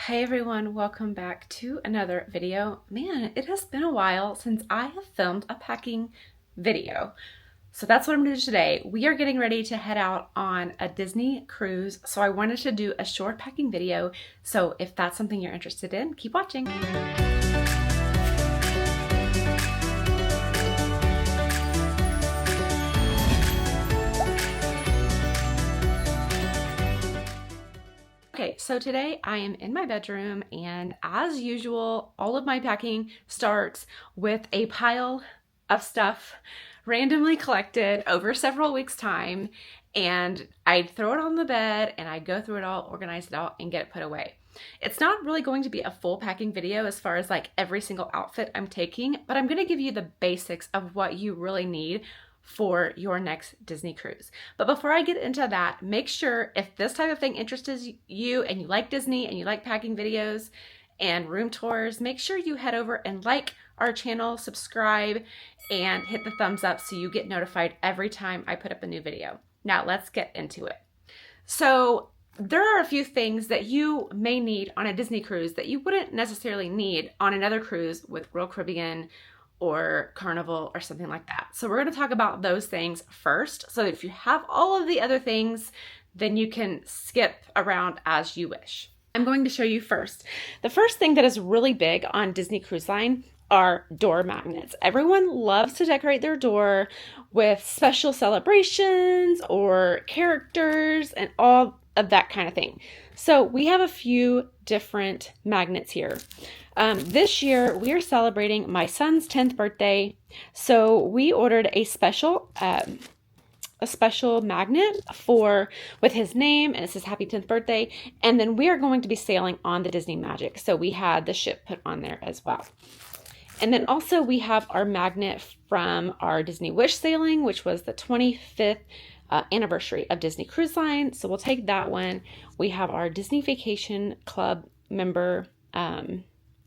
Hey everyone, welcome back to another video. Man, it has been a while since I have filmed a packing video. So that's what I'm doing today. We are getting ready to head out on a Disney cruise. So I wanted to do a short packing video. So if that's something you're interested in, keep watching. Okay, so today I am in my bedroom, and as usual, all of my packing starts with a pile of stuff randomly collected over several weeks' time, and I'd throw it on the bed and I'd go through it all, organize it all, and get it put away. It's not really going to be a full packing video as far as like every single outfit I'm taking, but I'm going to give you the basics of what you really need for your next Disney cruise. But before I get into that, make sure if this type of thing interests you and you like Disney and you like packing videos and room tours, make sure you head over and like our channel, subscribe, and hit the thumbs up so you get notified every time I put up a new video. Now let's get into it. So there are a few things that you may need on a Disney cruise that you wouldn't necessarily need on another cruise with Royal Caribbean or Carnival or something like that. So we're going to talk about those things first, so that if you have all of the other things, then you can skip around as you wish. I'm going to show you first. The first thing that is really big on Disney Cruise Line are door magnets. Everyone loves to decorate their door with special celebrations or characters and all of that kind of thing. So we have a few different magnets here. This year we are celebrating my son's 10th birthday, so we ordered a special magnet with his name, and it says happy 10th birthday, and then we are going to be sailing on the Disney Magic, so we had the ship put on there as well. And then also we have our magnet from our Disney Wish sailing, which was the 25th anniversary of Disney Cruise Line, so we'll take that one. We have our Disney Vacation Club member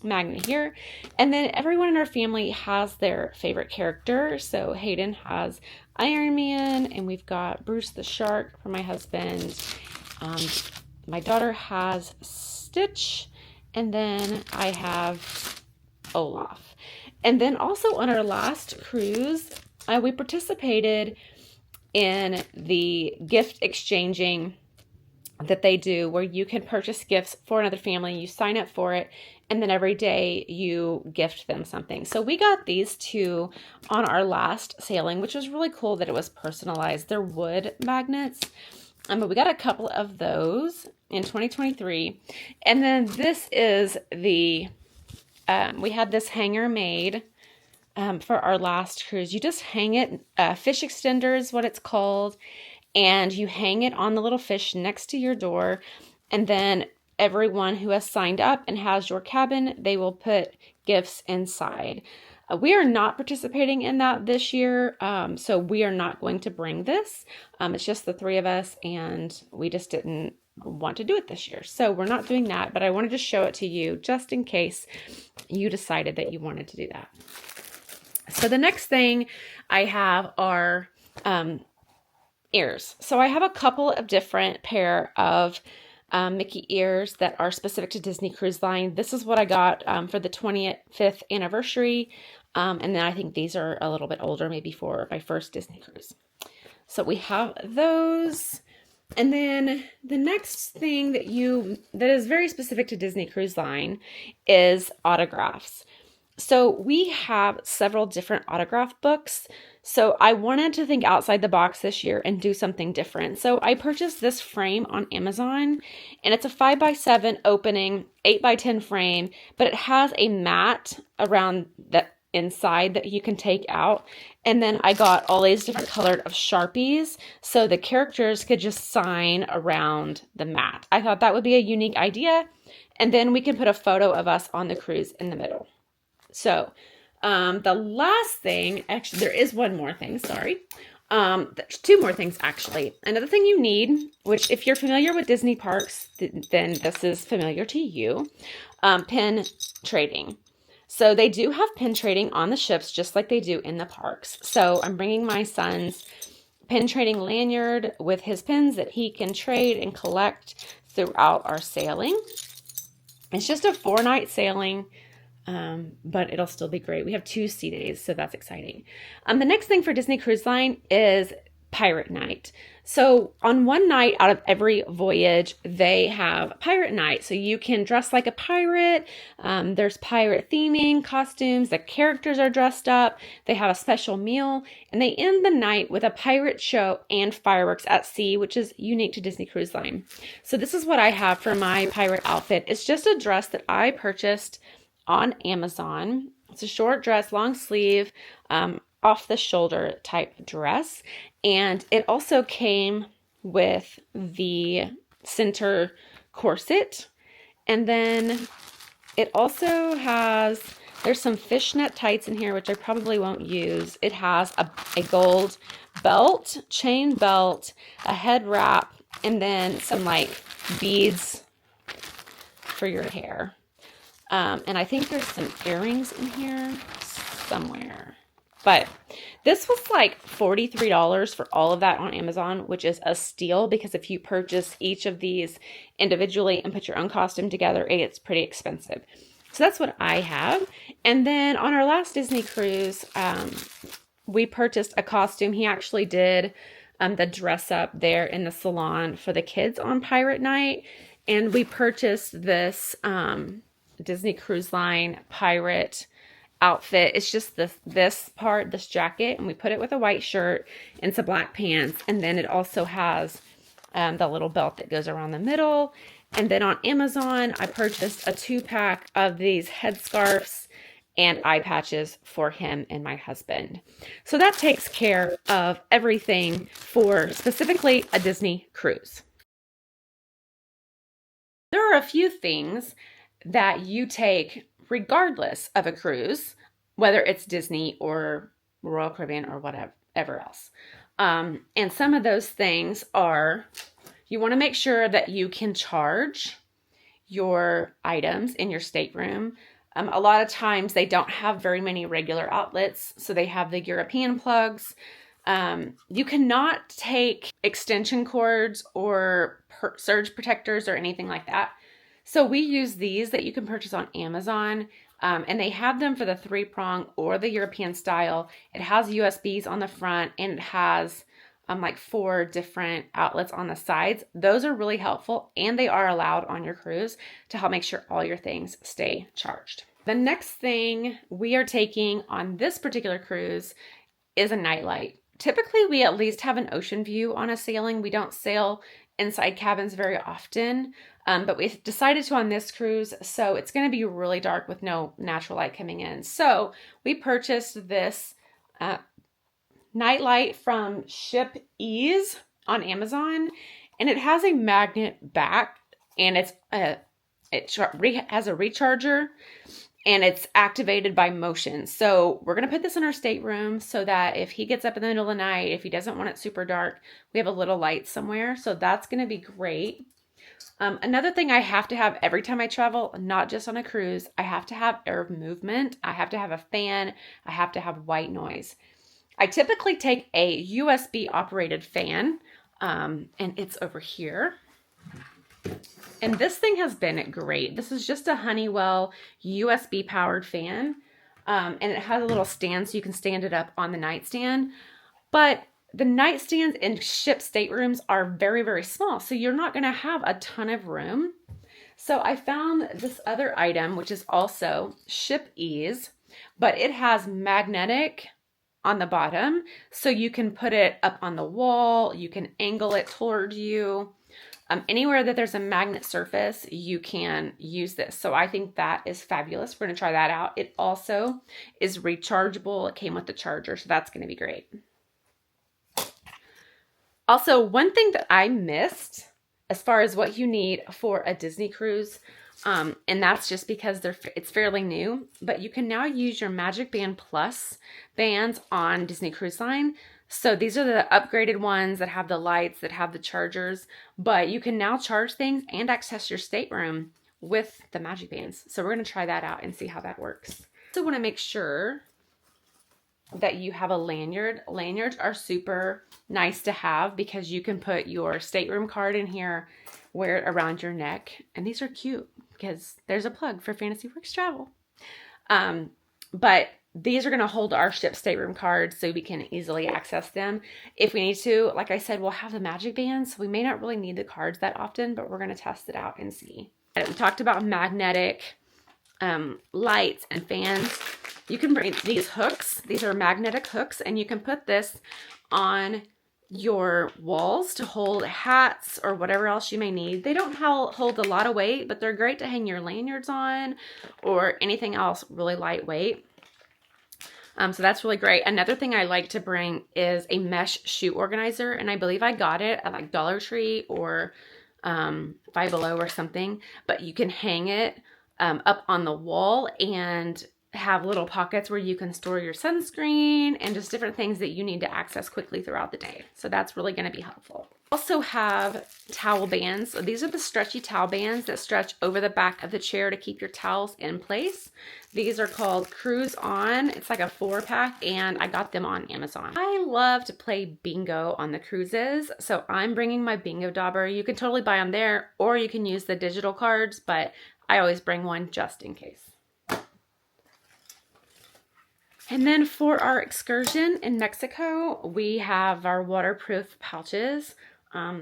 magnet here, and then everyone in our family has their favorite character. So Hayden has Iron Man, and we've got Bruce the Shark for my husband. My daughter has Stitch, and then I have Olaf. And then also on our last cruise, we participated in the gift exchanging that they do, where you can purchase gifts for another family. You sign up for it, and then every day you gift them something. So we got these two on our last sailing, which was really cool that it was personalized. They're wood magnets, but we got a couple of those in 2023. And then this is the we had this hanger made for our last cruise. You just hang it, fish extender is what it's called, and you hang it on the little fish next to your door, and then everyone who has signed up and has your cabin, they will put gifts inside. We are not participating in that this year, so we are not going to bring this. It's just the three of us, and we just didn't want to do it this year. So we're not doing that, but I wanted to show it to you just in case you decided that you wanted to do that. So the next thing I have are ears. So I have a couple of different pair of Mickey ears that are specific to Disney Cruise Line. This is what I got for the 25th anniversary. And then I think these are a little bit older, maybe for my first Disney cruise. So we have those. And then the next thing that is very specific to Disney Cruise Line is autographs. So we have several different autograph books. So I wanted to think outside the box this year and do something different. So I purchased this frame on Amazon, and it's a 5x7 opening, 8x10 frame, but it has a mat around the inside that you can take out. And then I got all these different colored of Sharpies, so the characters could just sign around the mat. I thought that would be a unique idea. And then we can put a photo of us on the cruise in the middle. So the last thing, actually there is one more thing, sorry. There's two more things actually. Another thing you need, which if you're familiar with Disney parks, then this is familiar to you, pin trading. So they do have pin trading on the ships just like they do in the parks. So I'm bringing my son's pin trading lanyard with his pins that he can trade and collect throughout our sailing. It's just a 4-night sailing, but it'll still be great. We have 2 sea days, so that's exciting. The next thing for Disney Cruise Line is Pirate Night. So on one night out of every voyage, they have Pirate Night. So you can dress like a pirate. There's pirate theming, costumes. The characters are dressed up. They have a special meal. And they end the night with a pirate show and fireworks at sea, which is unique to Disney Cruise Line. So this is what I have for my pirate outfit. It's just a dress that I purchased on Amazon. It's a short dress, long sleeve, off the shoulder type dress. And it also came with the center corset. And then it also has, there's some fishnet tights in here, which I probably won't use. It has a gold belt, chain belt, a head wrap, and then some like beads for your hair. And I think there's some earrings in here somewhere. But this was like $43 for all of that on Amazon, which is a steal because if you purchase each of these individually and put your own costume together, it's pretty expensive. So that's what I have. And then on our last Disney cruise, we purchased a costume. He actually did the dress up there in the salon for the kids on Pirate Night. And we purchased this Disney Cruise Line pirate outfit. It's just this jacket, and we put it with a white shirt and some black pants. And then it also has the little belt that goes around the middle. And then on Amazon, I purchased a 2-pack of these headscarves and eye patches for him and my husband. So that takes care of everything for specifically a Disney cruise. There are a few things that you take regardless of a cruise, whether it's Disney or Royal Caribbean or whatever else. And some of those things are, you want to make sure that you can charge your items in your stateroom. A lot of times they don't have very many regular outlets, so they have the European plugs. You cannot take extension cords or surge protectors or anything like that. So we use these that you can purchase on Amazon, and they have them for the 3-prong or the European style. It has USBs on the front, and it has like 4 different outlets on the sides. Those are really helpful, and they are allowed on your cruise to help make sure all your things stay charged. The next thing we are taking on this particular cruise is a nightlight. Typically, we at least have an ocean view on a sailing. We don't sail inside cabins very often, but we decided to on this cruise, so it's going to be really dark with no natural light coming in. So we purchased this nightlight from Ship Ease on Amazon, and it has a magnet back, and it has a recharger, and it's activated by motion. So we're going to put this in our stateroom so that if he gets up in the middle of the night, if he doesn't want it super dark, we have a little light somewhere. So that's going to be great. Another thing I have to have every time I travel, not just on a cruise, I have to have air movement. I have to have a fan. I have to have white noise. I typically take a USB operated fan, and it's over here. And this thing has been great. This is just a Honeywell USB powered fan. And it has a little stand so you can stand it up on the nightstand. But the nightstands in ship staterooms are very, very small. So you're not going to have a ton of room. So I found this other item, which is also Ship Ease, but it has magnetic on the bottom. So you can put it up on the wall. You can angle it toward you. Anywhere that there's a magnet surface, you can use this. So I think that is fabulous. We're going to try that out. It also is rechargeable. It came with the charger, so that's going to be great. Also, one thing that I missed as far as what you need for a Disney cruise, and that's just because it's fairly new, but you can now use your Magic Band Plus bands on Disney Cruise Line. So these are the upgraded ones that have the lights, that have the chargers, but you can now charge things and access your stateroom with the Magic Bands. So we're going to try that out and see how that works. Also want to make sure that you have a lanyard. Lanyards are super nice to have because you can put your stateroom card in here, wear it around your neck, and these are cute. because there's a plug for Fantasyworks Travel. But these are going to hold our ship stateroom cards so we can easily access them. If we need to, like I said, we'll have the magic bands. So we may not really need the cards that often, but we're going to test it out and see. We talked about magnetic lights and fans. You can bring these hooks. These are magnetic hooks, and you can put this on your walls to hold hats or whatever else you may need. They don't hold a lot of weight, but they're great to hang your lanyards on or anything else really lightweight. So that's really great. Another thing I like to bring is a mesh shoe organizer, and I believe I got it at like Dollar Tree or Five Below or something, but you can hang it up on the wall and have little pockets where you can store your sunscreen and just different things that you need to access quickly throughout the day. So that's really going to be helpful. Also have towel bands. So these are the stretchy towel bands that stretch over the back of the chair to keep your towels in place. These are called Cruise On. It's like a 4-pack, and I got them on Amazon. I love to play bingo on the cruises, so I'm bringing my bingo dauber. You can totally buy them there, or you can use the digital cards, but I always bring one just in case. And then for our excursion in Mexico, we have our waterproof pouches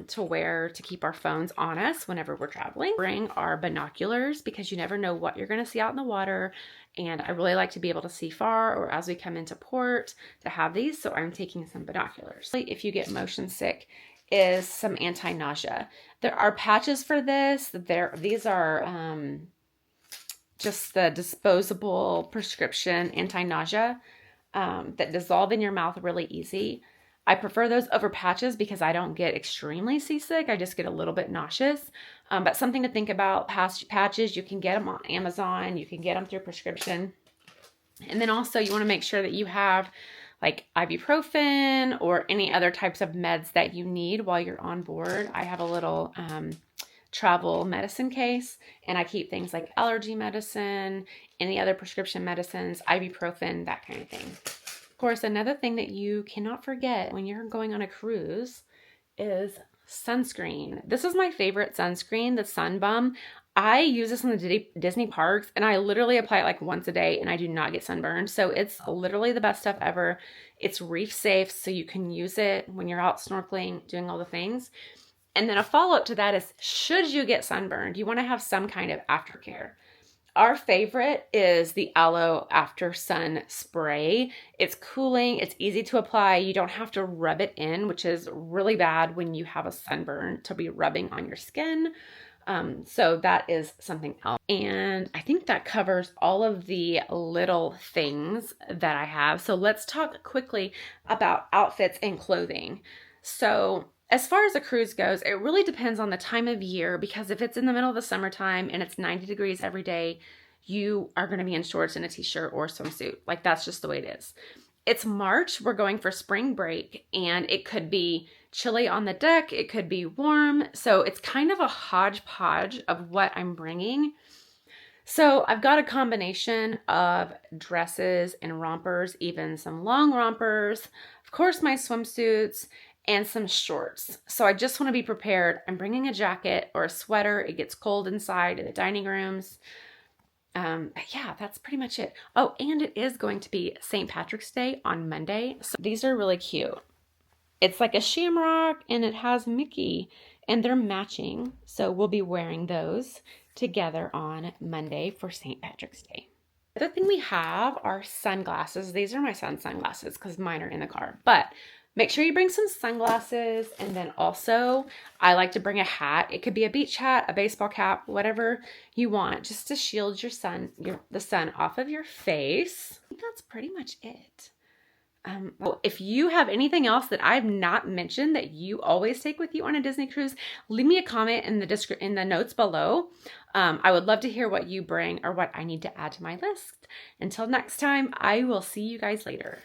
to wear to keep our phones on us whenever we're traveling. Bring our binoculars because you never know what you're going to see out in the water. And I really like to be able to see far or as we come into port to have these. So I'm taking some binoculars. If you get motion sick, is some anti-nausea. There are patches for this. These are just the disposable prescription anti-nausea that dissolve in your mouth really easy. I prefer those over patches because I don't get extremely seasick. I just get a little bit nauseous. But something to think about, patches, you can get them on Amazon. You can get them through prescription. And then also you want to make sure that you have like ibuprofen or any other types of meds that you need while you're on board. I have a little travel medicine case, and I keep things like allergy medicine, any other prescription medicines, ibuprofen, that kind of thing. Of course, another thing that you cannot forget when you're going on a cruise is sunscreen. This is my favorite sunscreen, the Sun Bum. I use this in the Disney parks, and I literally apply it like once a day, and I do not get sunburned. So it's literally the best stuff ever. It's reef safe, so you can use it when you're out snorkeling, doing all the things. And then a follow-up to that is, should you get sunburned, you want to have some kind of aftercare. Our favorite is the Aloe After Sun Spray. It's cooling, it's easy to apply. You don't have to rub it in, which is really bad when you have a sunburn to be rubbing on your skin. So that is something else. And I think that covers all of the little things that I have. So let's talk quickly about outfits and clothing. So as far as a cruise goes, it really depends on the time of year, because if it's in the middle of the summertime and it's 90 degrees every day, you are going to be in shorts and a t-shirt or swimsuit. Like, that's just the way it is. It's March, we're going for spring break, and it could be chilly on the deck, it could be warm. So it's kind of a hodgepodge of what I'm bringing. So I've got a combination of dresses and rompers, even some long rompers, of course my swimsuits, and some shorts. So I just want to be prepared. I'm bringing a jacket or a sweater. It gets cold inside in the dining rooms. Yeah, that's pretty much it. Oh, and it is going to be St. Patrick's Day on Monday. So these are really cute. It's like a shamrock and it has Mickey, and they're matching. So we'll be wearing those together on Monday for St. Patrick's Day. The other thing we have are sunglasses. These are my son's sunglasses because mine are in the car. But make sure you bring some sunglasses, and then also I like to bring a hat. It could be a beach hat, a baseball cap, whatever you want, just to shield the sun off of your face. I think that's pretty much it. If you have anything else that I've not mentioned that you always take with you on a Disney cruise, leave me a comment in the notes below. I would love to hear what you bring or what I need to add to my list. Until next time, I will see you guys later.